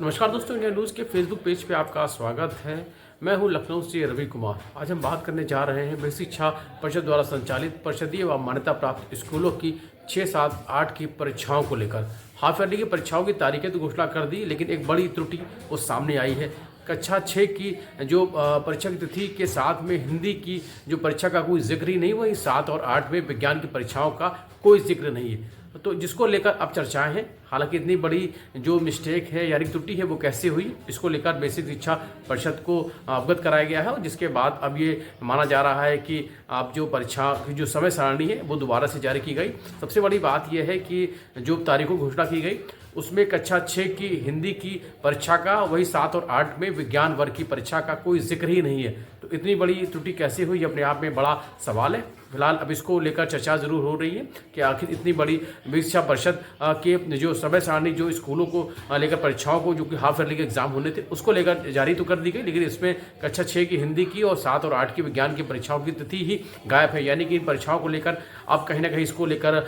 नमस्कार दोस्तों, India news के फेसबुक पेज पे आपका स्वागत है। मैं हूं लखनऊ से रवि कुमार। आज हम बात करने जा रहे हैं बेसिक शिक्षा परिषद द्वारा संचालित परिषदीय व मान्यता प्राप्त स्कूलों की 6, 7, 8 की परीक्षाओं को लेकर। हाफ ईयरली की परीक्षाओं की तारीखें तो घोषणा कर दी, लेकिन एक बड़ी त्रुटि वो सामने आई है। कक्षा 6 की जो परीक्षा की तिथि के साथ में हिंदी की जो परीक्षा का कोई जिक्र ही नहीं, वहीं 7 और 8 में विज्ञान की परीक्षाओं का कोई जिक्र नहीं है, तो जिसको लेकर अब चर्चाएं हैं। हालांकि इतनी बड़ी जो मिस्टेक है यानी त्रुटि है वो कैसे हुई, इसको लेकर बेसिक शिक्षा परिषद को अवगत कराया गया है, और जिसके बाद अब ये माना जा रहा है कि अब जो परीक्षा की जो समय सारणी है वो दोबारा से जारी की गई। सबसे बड़ी बात यह है कि जो तारीखों घोषणा की गई उसमें कक्षा 6 की हिंदी की परीक्षा का, वही 7 और 8 में विज्ञान वर्ग की परीक्षा का कोई जिक्र ही नहीं है। तो इतनी बड़ी त्रुटि कैसे हुई, अपने आप में बड़ा सवाल है। फिलहाल अब इसको लेकर चर्चा जरूर हो रही है कि आखिर इतनी बड़ी शिक्षा परिषद के जो समय सारणी जो स्कूलों को लेकर परीक्षाओं को, जो कि हाफ ईयरली के एग्जाम होने थे, उसको लेकर जारी तो कर दी गई, लेकिन इसमें कक्षा 6 की हिंदी की और 7 और 8 की विज्ञान की परीक्षाओं की तिथि ही गायब है। यानी कि इन परीक्षाओं को लेकर अब कहीं ना कहीं इसको लेकर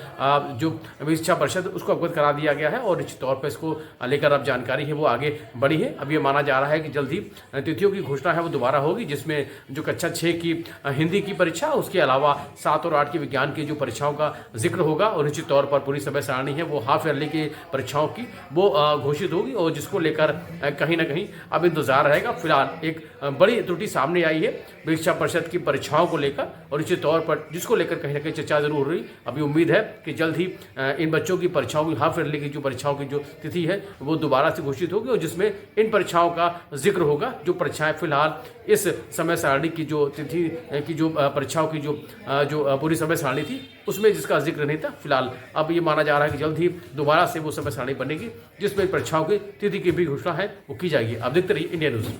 जो शिक्षा परिषद उसको अवगत करा दिया गया है, और निश्चित तौर पर इसको लेकर अब जानकारी है वो आगे बढ़ी है। अब ये माना जा रहा है कि जल्द ही तिथियों की घोषणा है वो दोबारा होगी, जिसमें जो कक्षा 6 की हिंदी की परीक्षा, उसके अलावा 7 और 8 की विज्ञान की जो परीक्षाओं का जिक्र होगा, और निश्चित तौर पर पूरी समय सारणी है वो हाफ ईयरली की परीक्षाओं की वो घोषित होगी, और जिसको लेकर कहीं ना कहीं अब इंतजार रहेगा। फिलहाल एक बड़ी त्रुटि सामने आई है शिक्षा परिषद की परीक्षाओं को लेकर, और निश्चित तौर पर जिसको लेकर कहीं ना कहीं चर्चा जरूर रही। अभी उम्मीद है कि जल्द ही इन बच्चों की परीक्षाओं की, हाफ ईयरली की जो परीक्षाओं की जो तिथि है वो दोबारा से घोषित होगी, और जिसमें इन परीक्षाओं का जिक्र होगा। जो परीक्षाएं फिलहाल इस समय सारणी की जो तिथि की जो परीक्षाओं की जो पूरी समय सारणी थी उसमें जिसका जिक्र नहीं था, फिलहाल अब ये माना जा रहा है कि जल्द ही दोबारा से वो समय सारणी बनेगी, जिसमें परीक्षाओं की तिथि की भी घोषणा है वो की जाएगी। अब देखते रहिए इंडिया न्यूज़।